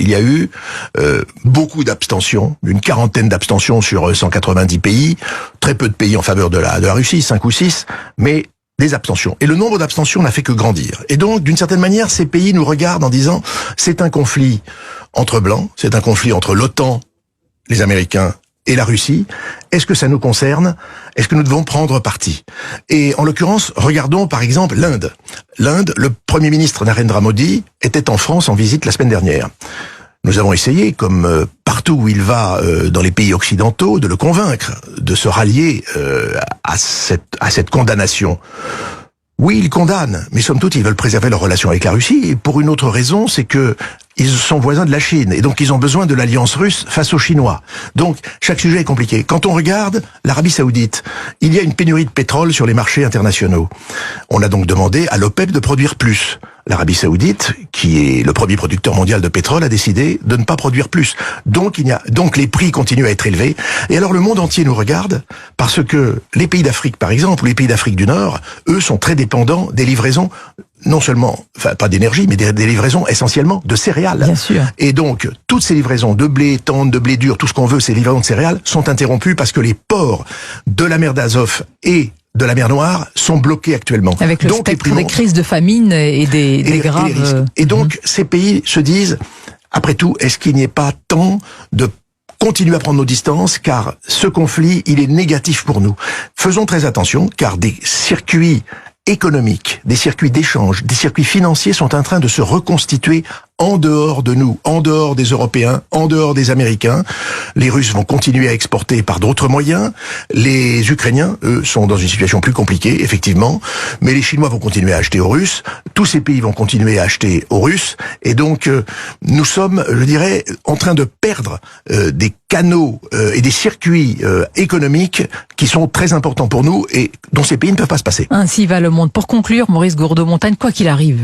il y a eu beaucoup d'abstentions, une quarantaine d'abstentions sur 190 pays, très peu de pays en faveur de la Russie, 5 ou 6, mais des abstentions. Et le nombre d'abstentions n'a fait que grandir. Et donc, d'une certaine manière, ces pays nous regardent en disant, c'est un conflit entre blancs, c'est un conflit entre l'OTAN, les Américains et la Russie. Est-ce que ça nous concerne? Est-ce que nous devons prendre parti? Et en l'occurrence, regardons par exemple l'Inde. L'Inde, le Premier ministre Narendra Modi était en France en visite la semaine dernière. Nous avons essayé, comme partout où il va dans les pays occidentaux, de le convaincre de se rallier à cette condamnation. Oui, ils condamnent, mais somme toute, ils veulent préserver leur relation avec la Russie. Et pour une autre raison, c'est que ils sont voisins de la Chine. Et donc, ils ont besoin de l'alliance russe face aux Chinois. Donc, chaque sujet est compliqué. Quand on regarde l'Arabie Saoudite, il y a une pénurie de pétrole sur les marchés internationaux. On a donc demandé à l'OPEP de produire plus. L'Arabie Saoudite, qui est le premier producteur mondial de pétrole, a décidé de ne pas produire plus. Donc les prix continuent à être élevés. Et alors le monde entier nous regarde parce que les pays d'Afrique, par exemple, ou les pays d'Afrique du Nord, eux sont très dépendants des livraisons, non seulement, enfin pas d'énergie, mais des livraisons essentiellement de céréales. Bien sûr. Et donc toutes ces livraisons de blé, tendre, de blé dur, tout ce qu'on veut, ces livraisons de céréales sont interrompues parce que les ports de la mer d'Azov et de la mer Noire sont bloqués actuellement. Avec le spectre des crises de famine et des graves... Et donc, ces pays se disent, après tout, est-ce qu'il n'y ait pas temps de continuer à prendre nos distances, car ce conflit, il est négatif pour nous. Faisons très attention, car des circuits économiques, des circuits d'échange, des circuits financiers sont en train de se reconstituer en dehors de nous, en dehors des Européens, en dehors des Américains. Les Russes vont continuer à exporter par d'autres moyens. Les Ukrainiens, eux, sont dans une situation plus compliquée, effectivement. Mais les Chinois vont continuer à acheter aux Russes. Tous ces pays vont continuer à acheter aux Russes. Et donc, nous sommes, je dirais, en train de perdre des canaux et des circuits économiques qui sont très importants pour nous et dont ces pays ne peuvent pas se passer. Ainsi va le monde. Pour conclure, Maurice Gourdeau-Montagne, quoi qu'il arrive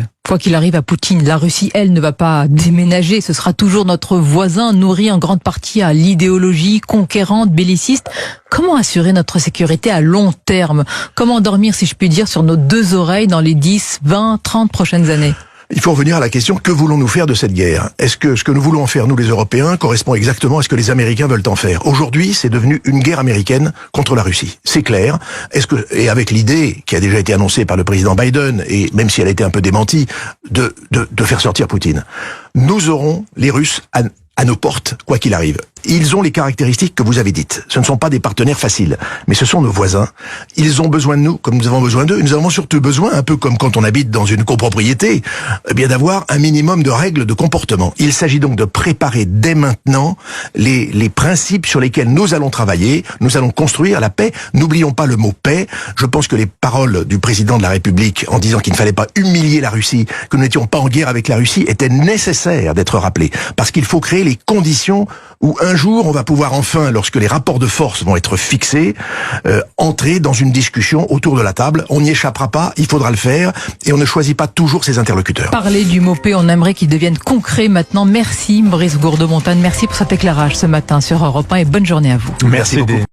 à Poutine, la Russie, elle, ne va pas déménager. Ce sera toujours notre voisin, nourri en grande partie à l'idéologie conquérante, belliciste. Comment assurer notre sécurité à long terme? Comment dormir, si je puis dire, sur nos deux oreilles dans les 10, 20, 30 prochaines années? Il faut revenir à la question, que voulons-nous faire de cette guerre? Est-ce que ce que nous voulons en faire, nous les Européens, correspond exactement à ce que les Américains veulent en faire? Aujourd'hui, c'est devenu une guerre américaine contre la Russie. C'est clair. Et avec l'idée, qui a déjà été annoncée par le président Biden, et même si elle a été un peu démentie, de faire sortir Poutine. Nous aurons les Russes à nos portes, quoi qu'il arrive. Ils ont les caractéristiques que vous avez dites. Ce ne sont pas des partenaires faciles, mais ce sont nos voisins. Ils ont besoin de nous, comme nous avons besoin d'eux. Et nous avons surtout besoin, un peu comme quand on habite dans une copropriété, eh bien d'avoir un minimum de règles de comportement. Il s'agit donc de préparer dès maintenant les principes sur lesquels nous allons travailler. Nous allons construire la paix. N'oublions pas le mot paix. Je pense que les paroles du président de la République en disant qu'il ne fallait pas humilier la Russie, que nous n'étions pas en guerre avec la Russie, étaient nécessaires d'être rappelées. Parce qu'il faut créer les conditions où un jour, on va pouvoir enfin, lorsque les rapports de force vont être fixés, entrer dans une discussion autour de la table. On n'y échappera pas, il faudra le faire, et on ne choisit pas toujours ses interlocuteurs. Parler du mot paix, on aimerait qu'il devienne concret maintenant. Merci Maurice Gourdeau-Montagne, merci pour cet éclairage ce matin sur Europe 1 et bonne journée à vous. Merci beaucoup.